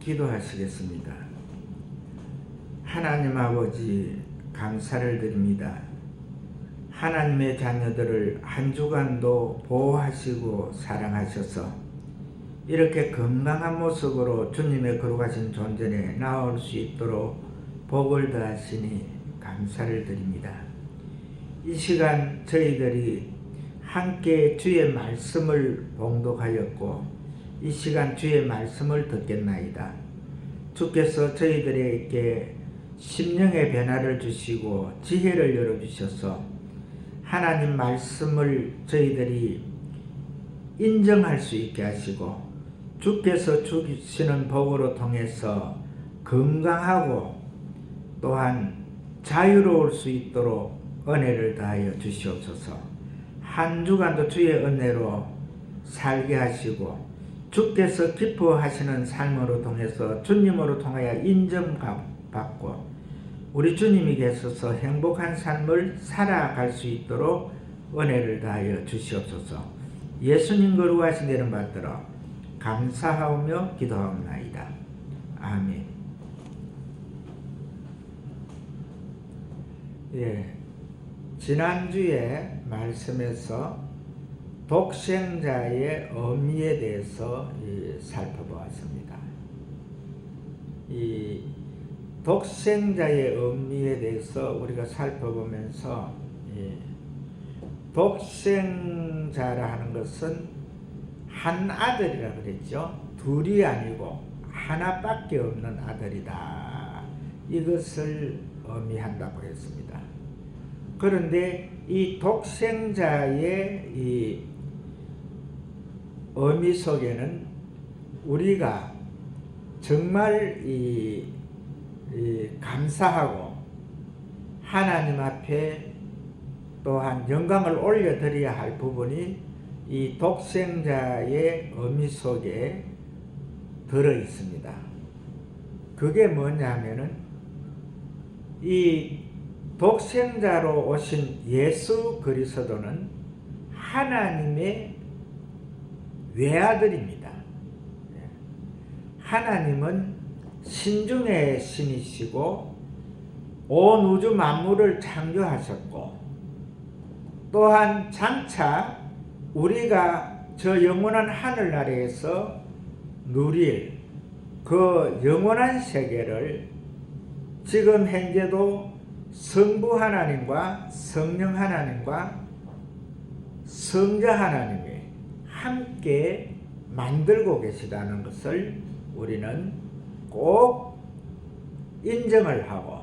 기도하시겠습니다. 하나님 아버지, 감사를 드립니다. 하나님의 자녀들을 한 주간도 보호하시고 사랑하셔서 이렇게 건강한 모습으로 주님의 거룩하신 존전에 나올 수 있도록 복을 더하시니 감사를 드립니다. 이 시간 저희들이 함께 주의 말씀을 봉독하였고 이 시간 주의 말씀을 듣겠나이다. 주께서 저희들에게 심령의 변화를 주시고 지혜를 열어주셔서 하나님 말씀을 저희들이 인정할 수 있게 하시고 주께서 주시는 복으로 통해서 건강하고 또한 자유로울 수 있도록 은혜를 다하여 주시옵소서. 한 주간도 주의 은혜로 살게 하시고 주께서 기뻐하시는 삶으로 통해서 주님으로 통하여 인정받고 우리 주님이 계셔서 행복한 삶을 살아갈 수 있도록 은혜를 다하여 주시옵소서. 예수님 거룩하신 이름 받들어 감사하오며 기도하옵나이다. 아멘. 지난주에 말씀에서 독생자의 의미에 대해서 살펴보았습니다. 이 독생자의 의미에 대해서 우리가 살펴보면서 독생자라 하는 것은 한 아들이라 그랬죠. 둘이 아니고 하나밖에 없는 아들이다. 이것을 의미한다고 했습니다. 그런데 이 독생자의 이 의미 속에는 우리가 정말 감사하고 하나님 앞에 또한 영광을 올려드려야 할 부분이 이 독생자의 의미 속에 들어 있습니다. 그게 뭐냐면은 이 독생자로 오신 예수 그리스도는 하나님의 외아들입니다. 하나님은 신중의 신이시고 온 우주 만물을 창조하셨고 또한 장차 우리가 저 영원한 하늘나라에서 누릴 그 영원한 세계를 지금 현재도 성부 하나님과 성령 하나님과 성자 하나님이 함께 만들고 계시다는 것을 우리는 꼭 인정을 하고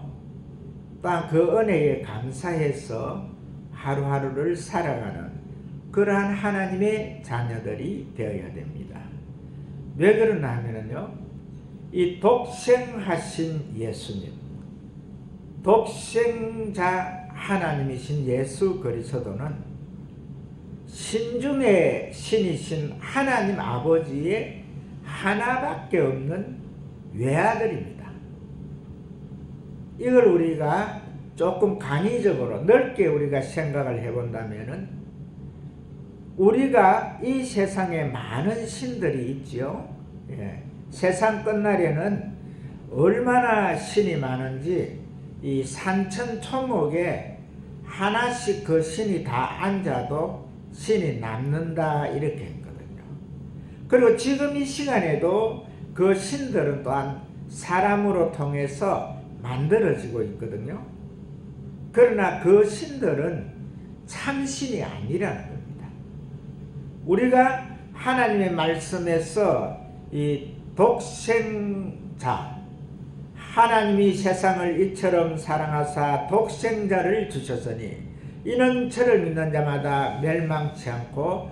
또 그 은혜에 감사해서 하루하루를 살아가는 그러한 하나님의 자녀들이 되어야 됩니다. 왜 그러나 하면요, 이 독생하신 예수님, 독생자 하나님이신 예수 그리스도는 신중의 신이신 하나님 아버지의 하나밖에 없는 외아들입니다. 이걸 우리가 조금 강의적으로 넓게 우리가 생각을 해본다면은 우리가 이 세상에 많은 신들이 있지요. 세상 끝날에는 얼마나 신이 많은지 이 산천초목에 하나씩 그 신이 다 앉아도 신이 남는다 이렇게 했거든요. 그리고 지금 이 시간에도 그 신들은 또한 사람으로 통해서 만들어지고 있거든요. 그러나 그 신들은 참신이 아니라는 겁니다. 우리가 하나님의 말씀에서 이 독생자, 하나님이 세상을 이처럼 사랑하사 독생자를 주셨으니 이는 저를 믿는 자마다 멸망치 않고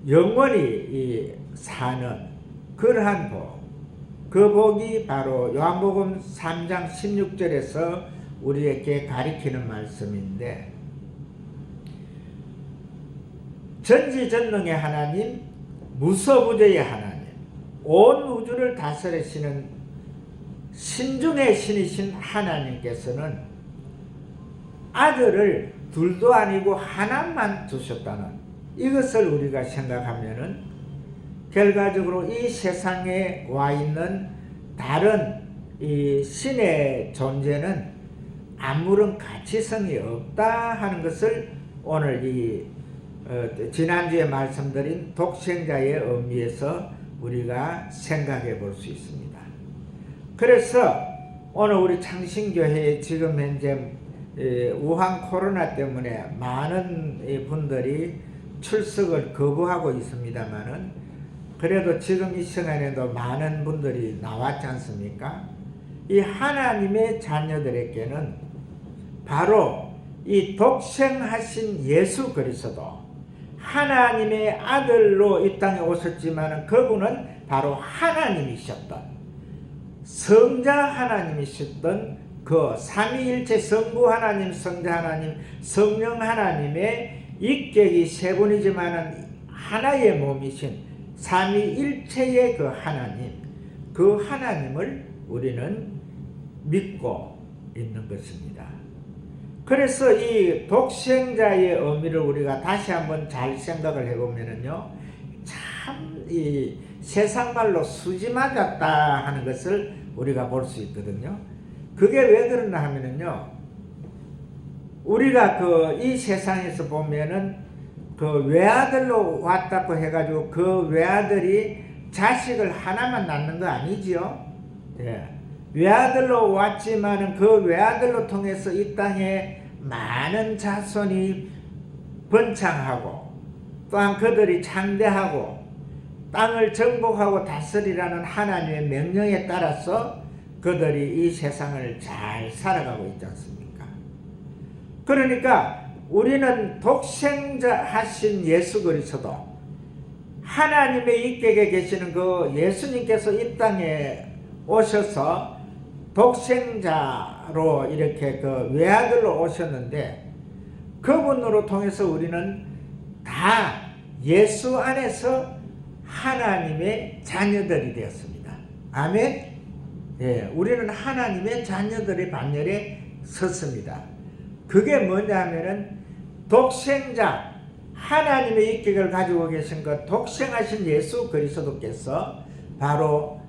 영원히 사는 그러한 복, 그 복이 바로 요한복음 3장 16절에서 우리에게 가리키는 말씀인데, 전지전능의 하나님, 무소부재의 하나님, 온 우주를 다스리시는 신중의 신이신 하나님께서는 아들을 둘도 아니고 하나만 두셨다는 이것을 우리가 생각하면은 결과적으로 이 세상에 와 있는 다른 이 신의 존재는 아무런 가치성이 없다 하는 것을 오늘 이 지난주에 말씀드린 독생자의 의미에서 우리가 생각해 볼 수 있습니다. 그래서 오늘 우리 창신교회에 지금 현재 우한 코로나 때문에 많은 분들이 출석을 거부하고 있습니다만은 그래도 지금 이 시간에도 많은 분들이 나왔지 않습니까? 이 하나님의 자녀들에게는 바로 이 독생하신 예수 그리스도 하나님의 아들로 이 땅에 오셨지만 그분은 바로 하나님이셨던 성자 하나님이셨던 그 삼위일체 성부 하나님, 성자 하나님, 성령 하나님의 인격이 세 분이지만 하나의 몸이신 삼위일체의 그 하나님, 그 하나님을 우리는 믿고 있는 것입니다. 그래서 이 독생자의 의미를 우리가 다시 한번 잘 생각을 해보면은요, 참 이 세상 말로 수지 맞았다 하는 것을 우리가 볼 수 있거든요. 그게 왜 그러나 하면은요, 우리가 이 세상에서 보면은 그 외아들로 왔다고 해가지고 그 외아들이 자식을 하나만 낳는 거 아니지요? 예. 외아들로 왔지만은 그 외아들로 통해서 이 땅에 많은 자손이 번창하고 또한 그들이 창대하고 땅을 정복하고 다스리라는 하나님의 명령에 따라서 그들이 이 세상을 잘 살아가고 있지 않습니까? 그러니까 우리는 독생자 하신 예수 그리스도 하나님의 인격에 계시는 그 예수님께서 이 땅에 오셔서 독생자로 이렇게 그 외아들로 오셨는데 그분으로 통해서 우리는 다 예수 안에서 하나님의 자녀들이 되었습니다. 아멘. 예, 우리는 하나님의 자녀들의 반열에 섰습니다. 그게 뭐냐 하면은 독생자 하나님의 인격을 가지고 계신 것 독생하신 예수 그리스도께서 바로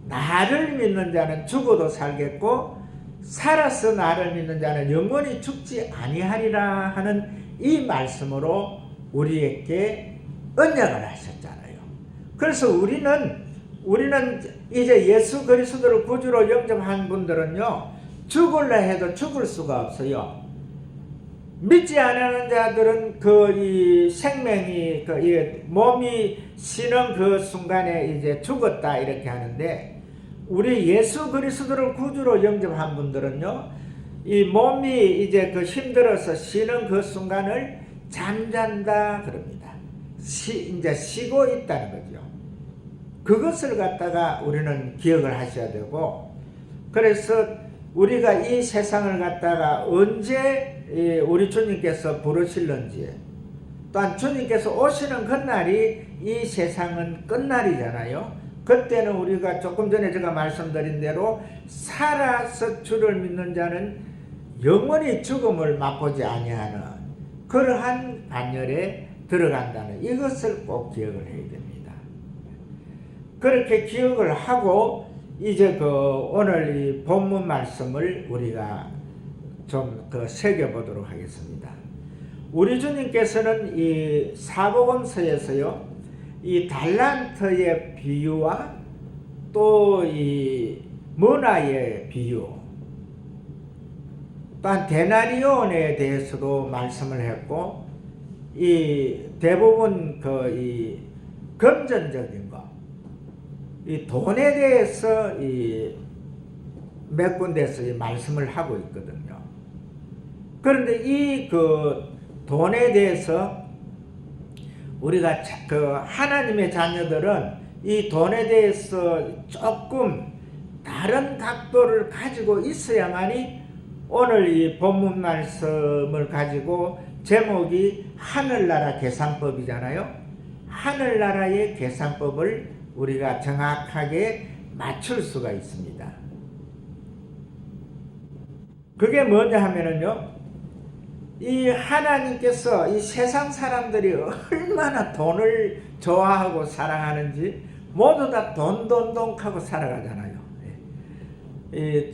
나를 믿는 자는 죽어도 살겠고 살아서 나를 믿는 자는 영원히 죽지 아니하리라 하는 이 말씀으로 우리에게 언약을 하셨잖아요. 그래서 우리는 이제 예수 그리스도를 구주로 영접한 분들은요, 죽을라 해도 죽을 수가 없어요. 믿지 않는 자들은 이 생명이 이 몸이 쉬는 그 순간에 이제 죽었다 이렇게 하는데, 우리 예수 그리스도를 구주로 영접한 분들은요, 이 몸이 이제 힘들어서 쉬는 그 순간을 잠잔다 그럽니다. 이제 쉬고 있다는 거죠. 그것을 갖다가 우리는 기억을 하셔야 되고, 그래서 우리가 이 세상을 갖다가 언제 우리 주님께서 부르실는지, 또한 주님께서 오시는 그날이 이 세상은 끝날이잖아요. 그때는 우리가 조금 전에 제가 말씀드린 대로 살아서 주를 믿는 자는 영원히 죽음을 맛보지 아니하는 그러한 반열에 들어간다는 이것을 꼭 기억을 해야 됩니다. 그렇게 기억을 하고 이제 오늘 이 본문 말씀을 우리가 좀 새겨보도록 하겠습니다. 우리 주님께서는 이 사복음서에서요, 이 달란트의 비유와 또 이 문화의 비유, 또한 데나리온에 대해서도 말씀을 했고, 이 대부분 이 금전적인 것, 이 돈에 대해서 몇 군데서 말씀을 하고 있거든요. 그런데 이 돈에 대해서 우리가 하나님의 자녀들은 이 돈에 대해서 조금 다른 각도를 가지고 있어야만이 오늘 이 본문 말씀을 가지고 제목이 하늘나라 계산법이잖아요. 하늘나라의 계산법을 우리가 정확하게 맞출 수가 있습니다. 그게 뭐냐 하면은요, 이 하나님께서 이 세상 사람들이 얼마나 돈을 좋아하고 사랑하는지 모두 다 돈 하고 살아가잖아요. 이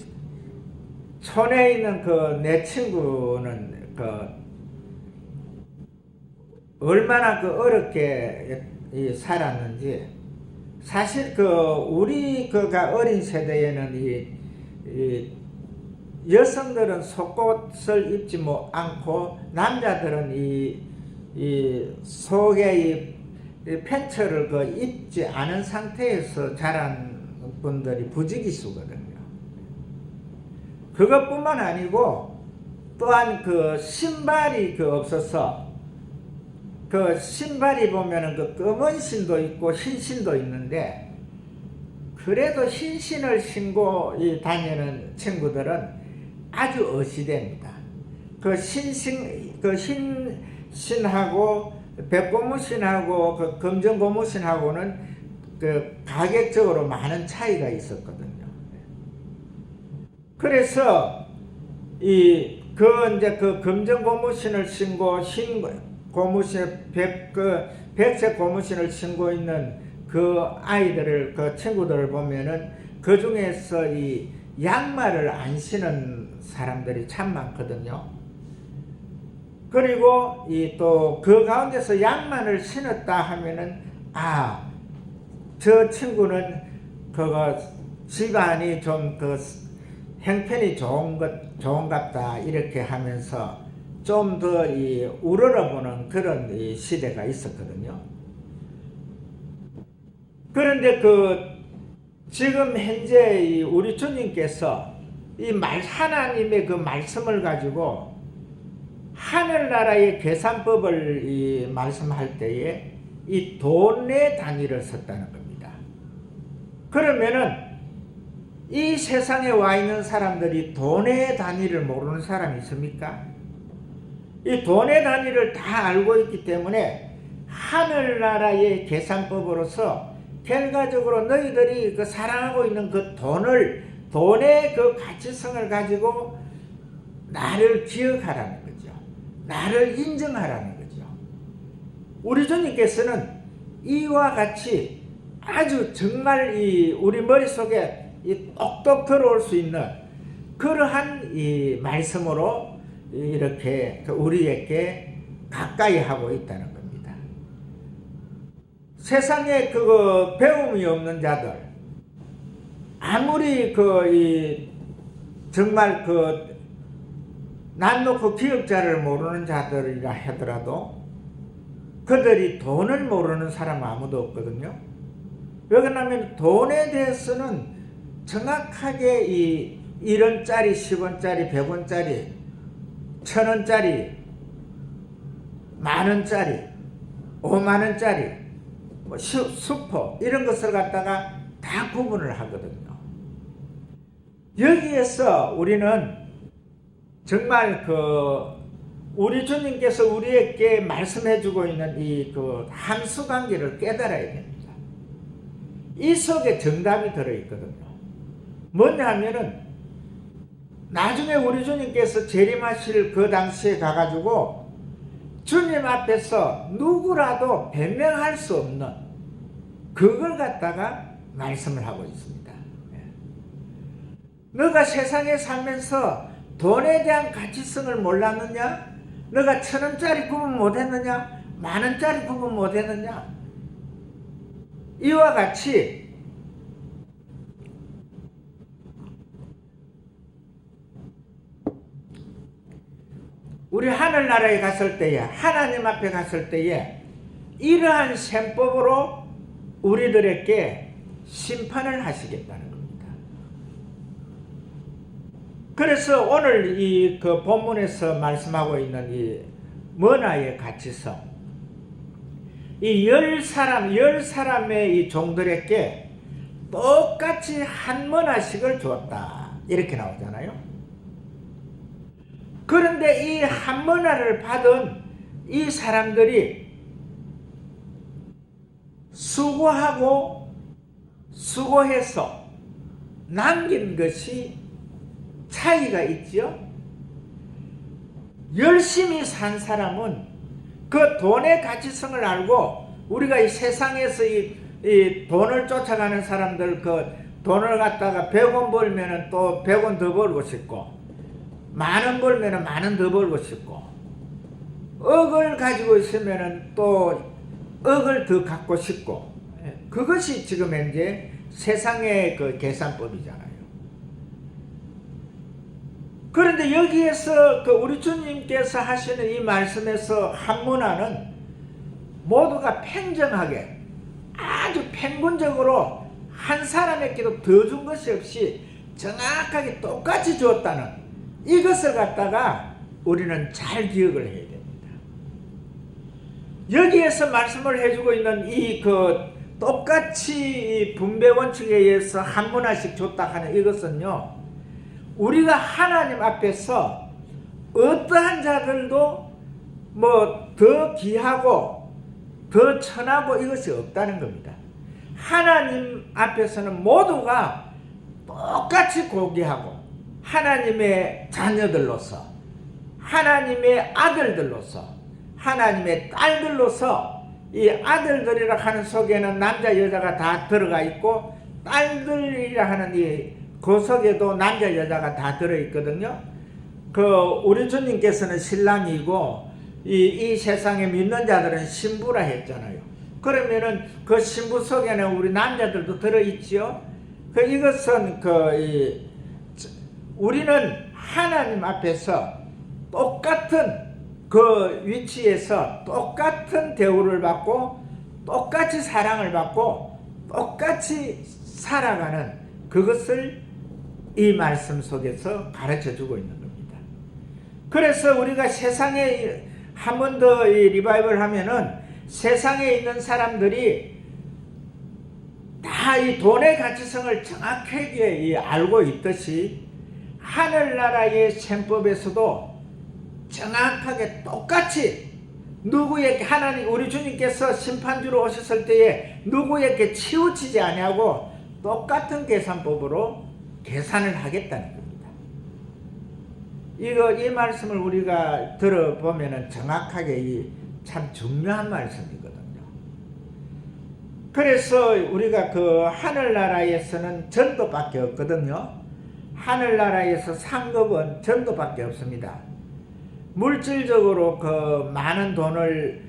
촌에 있는 그 내 친구는 그 얼마나 그 어렵게 살았는지, 사실 그 우리 그가 어린 세대에는 이 여성들은 속옷을 입지 않고 남자들은 이 속에 이 팬츠를 그 입지 않은 상태에서 자란 분들이 부지기수거든요. 그것뿐만 아니고 또한 그 신발이 그 없어서, 그 신발이 보면은 그 검은 신도 있고 흰 신도 있는데, 그래도 흰 신을 신고 다니는 친구들은 아주 어시됩니다. 그 흰 신하고 백고무신하고 그 검정 고무신하고는 그 가격적으로 많은 차이가 있었거든요. 그래서 이제 그 검정 고무신을 신고 흰 고무신 백색 고무신을 신고 있는 그 아이들을, 그 친구들을 보면은 그 중에서 이 양말을 안 신은 사람들이 참 많거든요. 그리고 또 그 가운데서 양말을 신었다 하면은 저 친구는 그거 집안이 좀 그 형편이 좋은갑다 이렇게 하면서 좀 더 우러러보는 그런 시대가 있었거든요. 그런데 지금 현재 우리 주님께서 하나님의 그 말씀을 가지고 하늘나라의 계산법을 말씀할 때에 이 돈의 단위를 썼다는 겁니다. 그러면은 이 세상에 와 있는 사람들이 돈의 단위를 모르는 사람이 있습니까? 이 돈의 단위를 다 알고 있기 때문에 하늘나라의 계산법으로서 결과적으로 너희들이 그 사랑하고 있는 그 돈의 그 가치성을 가지고 나를 기억하라는 거죠. 나를 인정하라는 거죠. 우리 주님께서는 이와 같이 아주 정말 우리 머릿속에 똑똑 들어올 수 있는 그러한 말씀으로 이렇게 우리에게 가까이 하고 있다는 겁니다. 세상에 배움이 없는 자들, 아무리 정말 난 놓고 기억자를 모르는 자들이라 하더라도 그들이 돈을 모르는 사람 아무도 없거든요. 왜 그러냐면 돈에 대해서는 정확하게 1원짜리, 10원짜리, 100원짜리, 1000원짜리, 만원짜리, 5만원짜리, 슈퍼 이런 것을 갖다가 다 구분을 하거든요. 여기에서 우리는 정말 우리 주님께서 우리에게 말씀해 주고 있는 함수관계를 깨달아야 됩니다. 이 속에 정답이 들어있거든요. 뭐냐 하면은 나중에 우리 주님께서 재림하실 그 당시에 가가지고 주님 앞에서 누구라도 변명할 수 없는 그걸 갖다가 말씀을 하고 있습니다. 너가 세상에 살면서 돈에 대한 가치성을 몰랐느냐? 너가 1000원짜리 구분 못했느냐? 만원짜리 구분 못했느냐? 이와 같이 우리 하늘나라에 갔을 때에, 하나님 앞에 갔을 때에 이러한 셈법으로 우리들에게 심판을 하시겠다는 겁니다. 그래서 오늘 그 본문에서 말씀하고 있는 문화의 가치성, 열 사람의 이 종들에게 똑같이 한 문화씩을 주었다 이렇게 나오잖아요. 그런데 이 한 문화를 받은 이 사람들이 수고해서 남긴 것이 차이가 있죠. 열심히 산 사람은 그 돈의 가치성을 알고, 우리가 이 세상에서 이 돈을 쫓아가는 사람들, 그 돈을 갖다가 100원 벌면은 또 100원 더 벌고 싶고, 만원 벌면은 만원 더 벌고 싶고, 억을 가지고 있으면은 또 억을 더 갖고 싶고, 그것이 지금 현재 세상의 그 계산법이잖아요. 그런데 여기에서 그 우리 주님께서 하시는 이 말씀에서 한 문화는 모두가 팽정하게, 아주 평균적으로 한 사람에게도 더 준 것이 없이 정확하게 똑같이 주었다는 이것을 갖다가 우리는 잘 기억을 해야 됩니다. 여기에서 말씀을 해주고 있는 이 그 똑같이 분배 원칙에 의해서 한 문화씩 줬다 하는 이것은요, 우리가 하나님 앞에서 어떠한 자들도 뭐 더 귀하고 더 천하고 이것이 없다는 겁니다. 하나님 앞에서는 모두가 똑같이 고귀하고, 하나님의 자녀들로서, 하나님의 아들들로서, 하나님의 딸들로서, 이 아들들이라 하는 속에는 남자 여자가 다 들어가 있고, 딸들이라 하는 그 속에도 남자 여자가 다 들어있거든요. 우리 주님께서는 신랑이고 이 세상에 믿는 자들은 신부라 했잖아요. 그러면은 그 신부 속에는 우리 남자들도 들어있지요. 이것은 우리는 하나님 앞에서 똑같은 그 위치에서 똑같은 대우를 받고, 똑같이 사랑을 받고, 똑같이 살아가는 그것을 이 말씀 속에서 가르쳐 주고 있는 겁니다. 그래서 우리가 세상에 한 번 더 리바이벌 하면은, 세상에 있는 사람들이 다 이 돈의 가치성을 정확하게 알고 있듯이, 하늘나라의 셈법에서도 정확하게 똑같이 누구에게, 하나님 우리 주님께서 심판주로 오셨을 때에 누구에게 치우치지 아니하고 똑같은 계산법으로 계산을 하겠다는 겁니다. 이 말씀을 우리가 들어보면은 정확하게 참 중요한 말씀이거든요. 그래서 우리가 그 하늘나라에서는 전도밖에 없거든요. 하늘나라에서 상급은 전도밖에 없습니다. 물질적으로 그 많은 돈을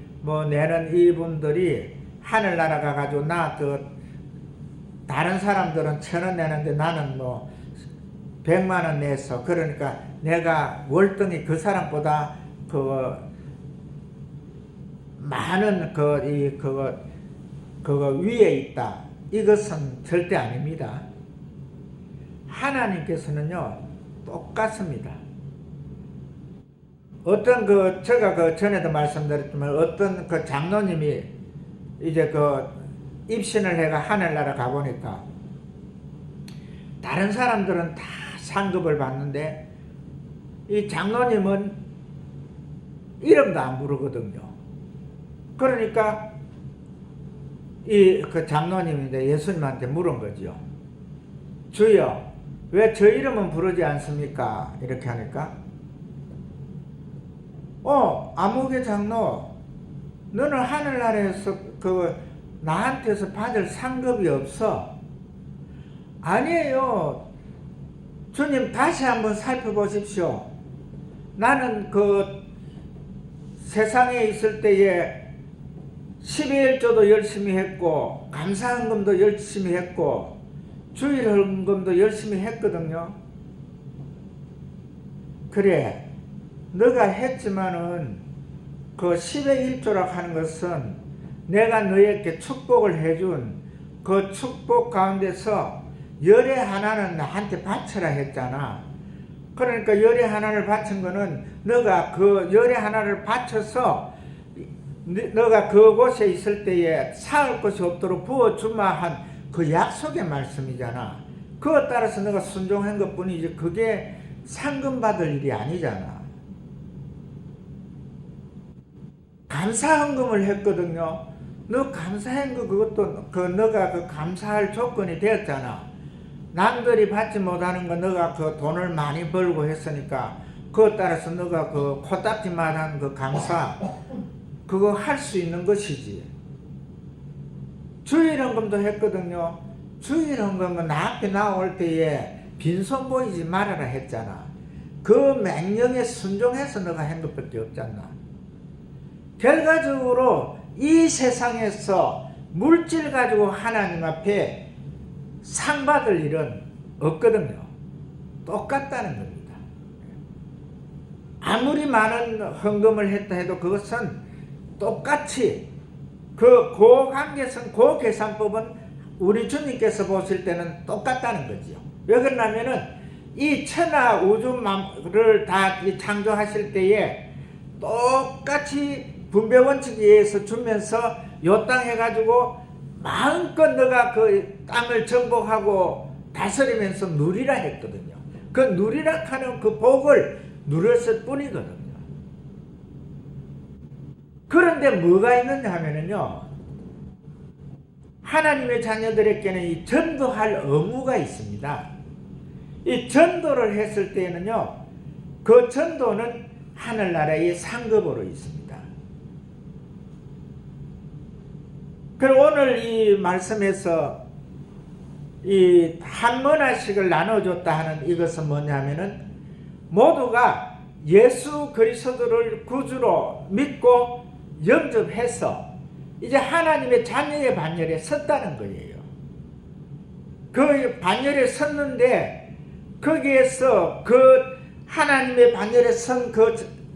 내는 이분들이 하늘나라 가가지고 다른 사람들은 1,000원 내는데 나는 100만원 내서, 그러니까 내가 월등히 그 사람보다 많은 그거 위에 있다. 이것은 절대 아닙니다. 하나님께서는요, 똑같습니다. 어떤 제가 전에도 말씀드렸지만, 어떤 장로님이 이제 입신을 해가 하늘나라 가보니까, 다른 사람들은 다 상급을 받는데, 이 장로님은 이름도 안 부르거든요. 그러니까, 그 장로님인데 예수님한테 물은 거죠. 주여, 왜 저 이름은 부르지 않습니까? 이렇게 하니까, 아무개 장로, 너는 하늘나라에서 나한테서 받을 상급이 없어. 아니에요. 주님 다시 한번 살펴보십시오. 나는 세상에 있을 때에 12일조도 열심히 했고, 감사헌금도 열심히 했고, 주일헌금도 열심히 했거든요. 그래, 너가 했지만은 10의 1조라고 하는 것은 내가 너에게 축복을 해준 그 축복 가운데서 열의 하나는 나한테 바쳐라 했잖아. 그러니까 열의 하나를 바친 거는 너가 그 열의 하나를 바쳐서 너가 그곳에 있을 때에 사을 것이 없도록 부어주마 한 그 약속의 말씀이잖아. 그것 따라서 너가 순종한 것 뿐이지 그게 상금 받을 일이 아니잖아. 감사헌금을 했거든요. 너 감사한 거 그것도 너가 감사할 조건이 되었잖아. 남들이 받지 못하는 거 너가 돈을 많이 벌고 했으니까 그것 따라서 너가 그 코딱지만한 그 강사 그거 할 수 있는 것이지. 주일헌금도 했거든요. 주일헌금은 나 앞에 나올 때에 빈손 보이지 말아라 했잖아. 그 명령에 순종해서 너가 한 것밖에 없잖아. 결과적으로 이 세상에서 물질 가지고 하나님 앞에 상 받을 일은 없거든요. 똑같다는 겁니다. 아무리 많은 헌금을 했다 해도 그것은 똑같이 그 관계성, 그 계산법은 우리 주님께서 보실 때는 똑같다는 거지요. 왜 그러냐면은 이 천하 우주를 다 창조하실 때에 똑같이 분배 원칙에 의해서 주면서 요 땅 해가지고 마음껏 너가 그 땅을 정복하고 다스리면서 누리라 했거든요. 그 누리라 하는 그 복을 누렸을 뿐이거든요. 그런데 뭐가 있느냐 하면은요, 하나님의 자녀들에게는 이 전도할 의무가 있습니다. 이 전도를 했을 때에는요, 그 전도는 하늘나라의 상급으로 있습니다. 그리고 오늘 이 말씀에서 이 한 문화씩을 나눠줬다 하는 이것은 뭐냐면은 모두가 예수 그리스도를 구주로 믿고 영접해서 이제 하나님의 자녀의 반열에 섰다는 거예요. 그 반열에 섰는데 거기에서 그 하나님의 반열에 선 그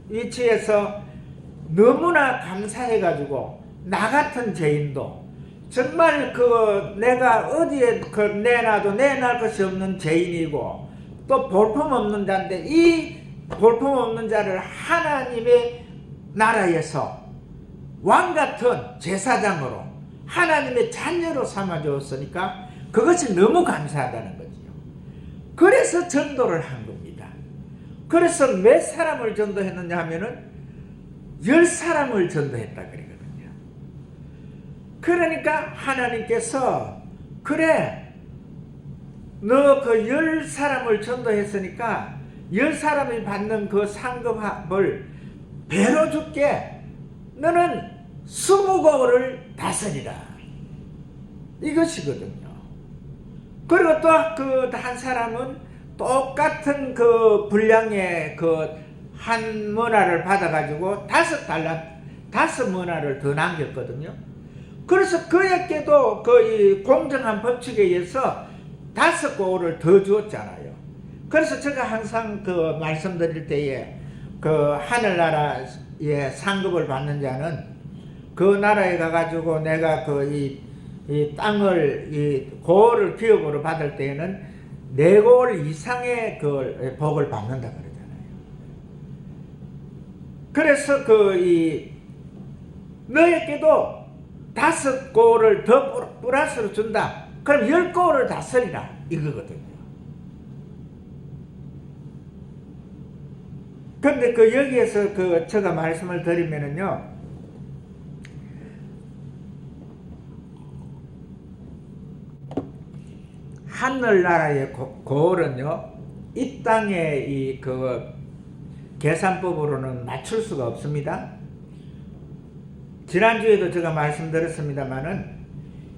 위치에서 너무나 감사해가지고 나 같은 죄인도 정말 그 내가 어디에 그 내놔도 내놔 것이 없는 죄인이고 또 볼품없는 자인데 이 볼품없는 자를 하나님의 나라에서 왕같은 제사장으로 하나님의 자녀로 삼아주었으니까 그것이 너무 감사하다는 거지요. 그래서 전도를 한 겁니다. 그래서 몇 사람을 전도했느냐 하면은 10사람을 전도했다 그러거든요. 그러니까 하나님께서 그래 너 그 10사람을 전도했으니까 10사람이 받는 그 상급을 배로 줄게. 너는 20고을을 다스리라. 이것이거든요. 그리고 또 그 한 사람은 똑같은 그 분량의 그 한 머나를 받아가지고 5머나를 더 남겼거든요. 그래서 그에게도 그 공정한 법칙에 의해서 5고을을 더 주었잖아요. 그래서 제가 항상 그 말씀드릴 때에 그 하늘나라의 상급을 받는 자는 그 나라에 가가지고 내가 그 이 땅을 이 고을을 기업으로 받을 때에는 4고을 이상의 그 복을 받는다 그러잖아요. 그래서 그 너에게도 5고을을 더 플러스로 준다. 그럼 10고을을 다스리라 이거거든요. 근데 그 여기에서 그 제가 말씀을 드리면은요, 하늘나라의 고을은요, 이 땅의 이 그 계산법으로는 맞출 수가 없습니다. 지난주에도 제가 말씀드렸습니다만은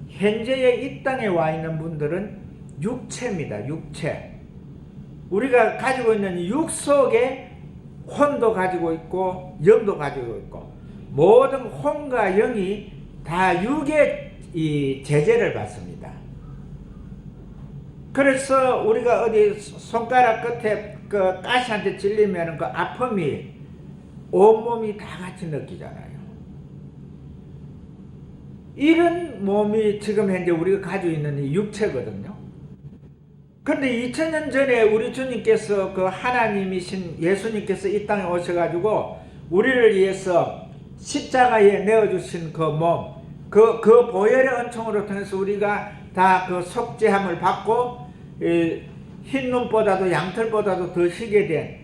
현재의 이 땅에 와 있는 분들은 육체입니다. 육체. 우리가 가지고 있는 육 속에 혼도 가지고 있고 영도 가지고 있고 모든 혼과 영이 다 육의 이 제재를 받습니다. 그래서 우리가 어디 손가락 끝에 그 가시한테 찔리면 그 아픔이 온몸이 다 같이 느끼잖아요. 이런 몸이 지금 현재 우리가 가지고 있는 이 육체거든요. 그런데 2000년 전에 우리 주님께서 그 하나님이신 예수님께서 이 땅에 오셔가지고 우리를 위해서 십자가에 내어주신 그 몸, 그 보혈의 은총으로 통해서 우리가 다 그 속죄함을 받고 흰 눈보다도 양털보다도 더 희게 된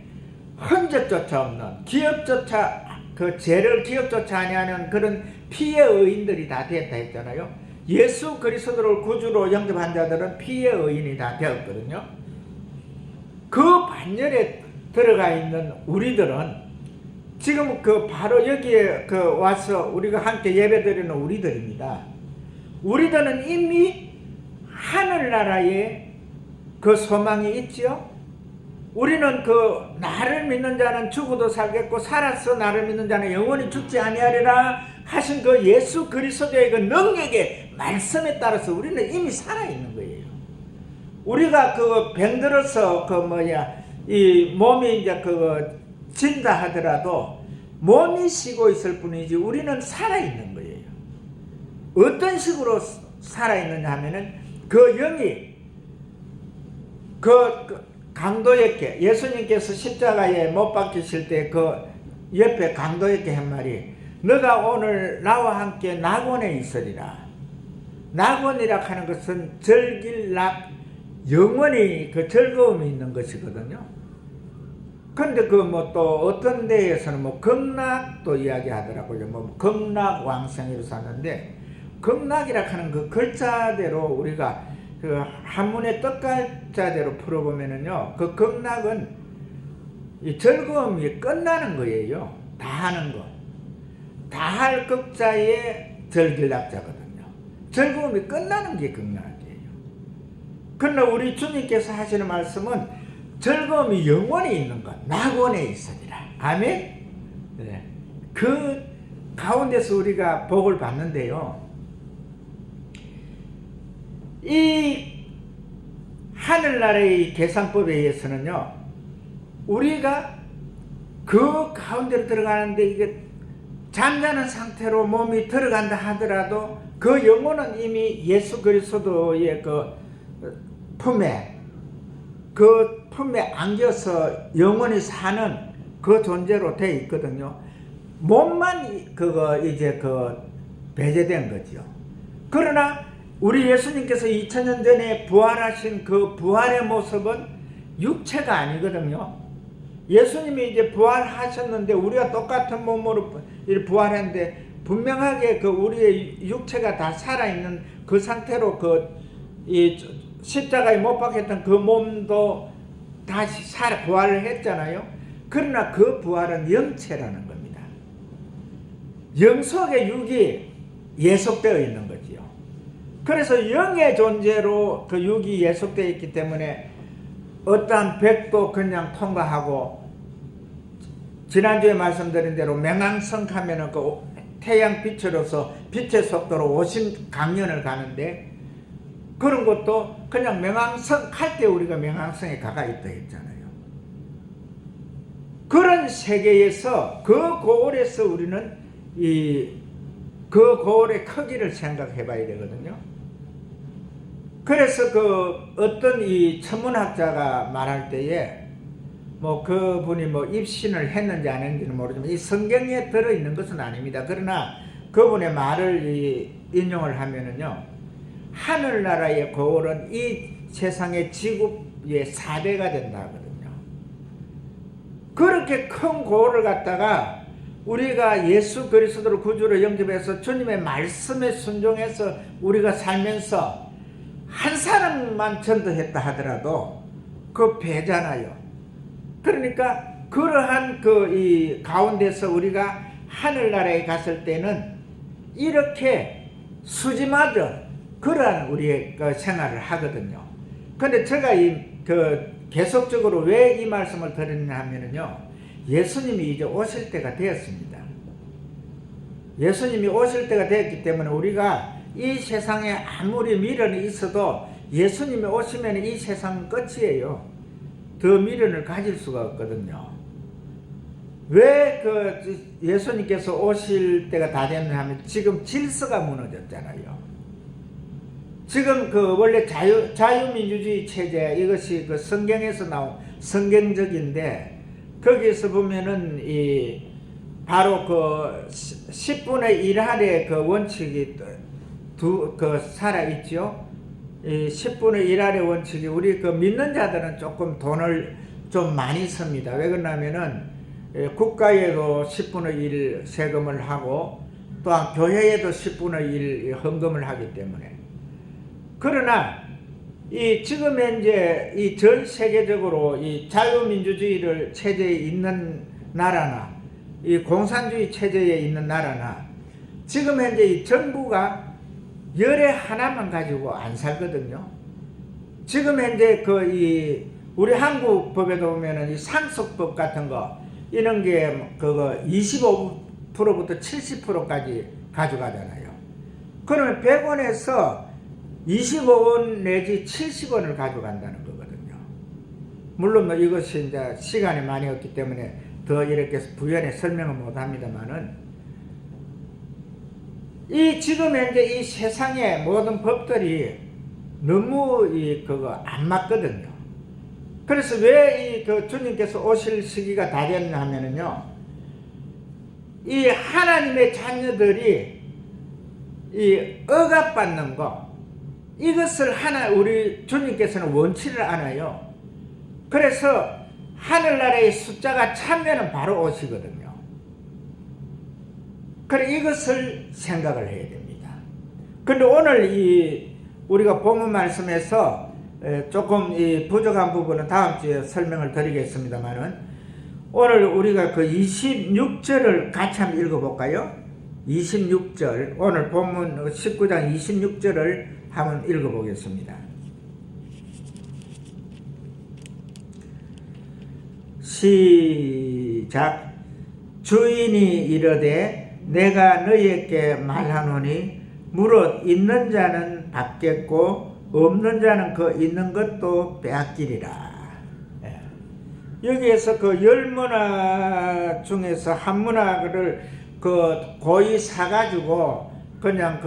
흔적조차 없는 기업조차 그 죄를 기억조차 아니하는 그런 피의 의인들이 다 됐다 했잖아요. 예수 그리스도를 구주로 영접한 자들은 피의 의인이 다 되었거든요. 그 반열에 들어가 있는 우리들은 지금 그 바로 여기에 그 와서 우리가 함께 예배드리는 우리들입니다. 우리들은 이미 하늘나라에 그 소망이 있지요. 우리는 그 나를 믿는 자는 죽어도 살겠고 살아서 나를 믿는 자는 영원히 죽지 아니하리라 하신 그 예수 그리스도의 그 능력의 말씀에 따라서 우리는 이미 살아있는 거예요. 우리가 그 병들어서 이 몸이 이제 진다 하더라도 몸이 쉬고 있을 뿐이지 우리는 살아있는 거예요. 어떤 식으로 살아있느냐 하면은 그 영이 그 강도에게 예수님께서 십자가에 못 박히실 때 그 옆에 강도에게 한 말이 너가 오늘 나와 함께 낙원에 있으리라. 낙원이라 하는 것은 즐길락 영원히 그 즐거움이 있는 것이거든요. 근데 또 어떤 데에서는 극락도 이야기하더라고요. 극락왕생이로 샀는데 극락이라 하는 그 글자대로 우리가 그 한문의 뜻갈자대로 풀어보면은요, 그 극락은 이 즐거움이 끝나는 거예요. 다 하는 거. 다 할 극자의 즐길락자거든요. 즐거움이 끝나는 게 극락이에요. 그러나 우리 주님께서 하시는 말씀은 즐거움이 영원히 있는 것, 낙원에 있으리라. 아멘? 네. 그 가운데서 우리가 복을 받는데요. 이 하늘나라의 계산법에 의해서는요, 우리가 그 가운데로 들어가는데 이게 잠자는 상태로 몸이 들어간다 하더라도 그 영혼은 이미 예수 그리스도의 그 품에 안겨서 영원히 사는 그 존재로 되어 있거든요. 몸만 이제 배제된 거죠. 그러나 우리 예수님께서 2000년 전에 부활하신 그 부활의 모습은 육체가 아니거든요. 예수님이 이제 부활하셨는데 우리가 똑같은 몸으로 부활했는데 분명하게 우리의 육체가 다 살아있는 그 상태로 이 십자가에 못 박혔던 그 몸도 다시 부활을 했잖아요. 그러나 그 부활은 영체라는 겁니다. 영 속에 육이 예속되어 있는 거지요. 그래서 영의 존재로 그 육이 예속되어 있기 때문에 어떠한 벽도 그냥 통과하고, 지난주에 말씀드린 대로 맹왕성하면은 그 태양 빛으로서 빛의 속도로 50강년을 가는데, 그런 것도 그냥 맹왕성 할 때 우리가 맹왕성에 가까이 있다 했잖아요. 그런 세계에서 그 고을에서 우리는 그 고을의 크기를 생각해 봐야 되거든요. 그래서 어떤 이 천문학자가 말할 때에 그분이 입신을 했는지 안 했는지는 모르지만 이 성경에 들어있는 것은 아닙니다. 그러나 그분의 말을 인용을 하면은요, 하늘나라의 고을은 이 세상의 지구의 4배가 된다 하거든요. 그렇게 큰 고을을 갖다가 우리가 예수 그리스도를 구주로 영접해서 주님의 말씀에 순종해서 우리가 살면서 한 사람만 전도했다 하더라도 그 배잖아요. 그러니까 그러한 이 가운데서 우리가 하늘나라에 갔을 때는 이렇게 수지마저 그러한 우리의 생활을 하거든요. 근데 제가 계속적으로 왜 이 말씀을 드리냐 하면은요, 예수님이 이제 오실 때가 되었습니다. 예수님이 오실 때가 되었기 때문에 우리가 이 세상에 아무리 미련이 있어도 예수님이 오시면 이 세상은 끝이에요. 더 미련을 가질 수가 없거든요. 왜 예수님께서 오실 때가 다 됐냐 하면 지금 질서가 무너졌잖아요. 지금 원래 자유민주주의 체제, 이것이 성경에서 나온 성경적인데, 거기에서 보면은 바로 10분의 1 할의 원칙이 살아있죠. 이 10분의 1 할의 원칙이 우리 믿는 자들은 조금 돈을 좀 많이 씁니다. 왜 그러냐면은 국가에도 10분의 1 세금을 하고 또한 교회에도 10분의 1 헌금을 하기 때문에. 그러나 이 지금 현재 이 전 세계적으로 이 자유민주주의를 체제에 있는 나라나 이 공산주의 체제에 있는 나라나 지금 현재 이 정부가 열에 하나만 가지고 안 살거든요. 지금 현재 우리 한국 법에도 보면은 이 상속법 같은 거 이런 게 그거 25%부터 70%까지 가져가잖아요. 그러면 100원에서 25원 내지 70원을 가져간다는 거거든요. 물론 뭐 이것이 이제 시간이 많이 없기 때문에 더 이렇게 부연에 설명을 못 합니다만은 이 지금 현재 이 세상의 모든 법들이 너무 안 맞거든요. 그래서 왜 주님께서 오실 시기가 다 됐나 하면은요, 이 하나님의 자녀들이 이 억압받는 거, 이것을 우리 주님께서는 원치를 않아요. 그래서 하늘나라의 숫자가 차면은 바로 오시거든요. 그래 이것을 생각을 해야 됩니다. 근데 오늘 우리가 본문 말씀에서 조금 부족한 부분은 다음 주에 설명을 드리겠습니다만은 오늘 우리가 그 26절을 같이 한번 읽어볼까요? 26절, 오늘 본문 19장 26절을 한번 읽어보겠습니다. 시작. 주인이 이르되 내가 너희에게 말하노니 무릇 있는 자는 받겠고 없는 자는 그 있는 것도 빼앗기리라. 여기에서 그 10문화 중에서 한 문화를 고이 사가지고 그냥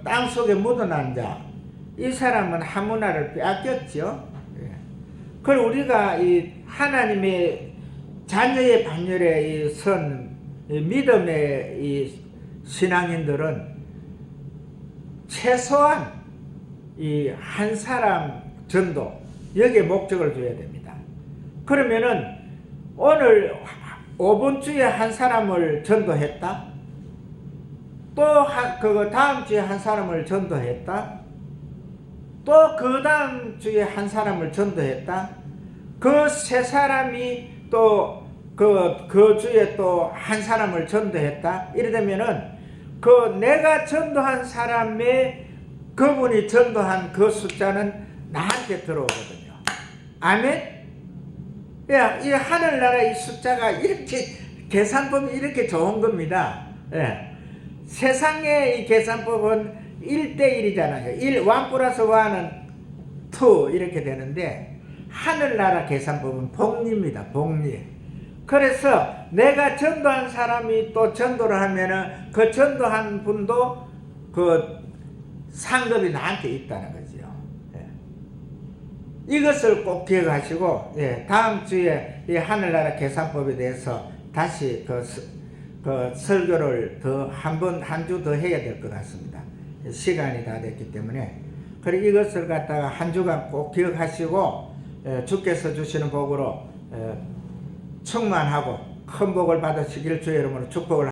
땅속에 묻어난 자, 이 사람은 한 문화를 빼앗겼죠. 그럼 우리가 이 하나님의 자녀의 반열에 믿음의 이 신앙인들은 최소한 이 한 사람 전도, 여기에 목적을 둬야 됩니다. 그러면은 오늘 5번 주에 한 사람을 전도했다, 또 다음 주에 한 사람을 전도했다, 또 그 다음 주에 한 사람을 전도했다, 그 세 사람이 또 그 주에 또 한 사람을 전도했다, 이래 되면은 내가 전도한 사람의 그분이 전도한 그 숫자는 나한테 들어오거든요. 아멘? 야, 이 하늘나라의 숫자가 이렇게 계산법이 이렇게 좋은 겁니다. 예. 세상의 이 계산법은 1대1이잖아요. 1 플러스 1은 2 이렇게 되는데 하늘나라 계산법은 복리입니다. 복리. 그래서 내가 전도한 사람이 또 전도를 하면은 그 전도한 분도 상급이 나한테 있다는 거죠. 예. 이것을 꼭 기억하시고, 다음 주에 이 하늘나라 계산법에 대해서 다시 설교를 한 주 더 해야 될 것 같습니다. 시간이 다 됐기 때문에. 그리고 이것을 갖다가 한 주간 꼭 기억하시고, 주께서 주시는 복으로 충만하고 큰 복을 받으시길 주의 이름으로 축복을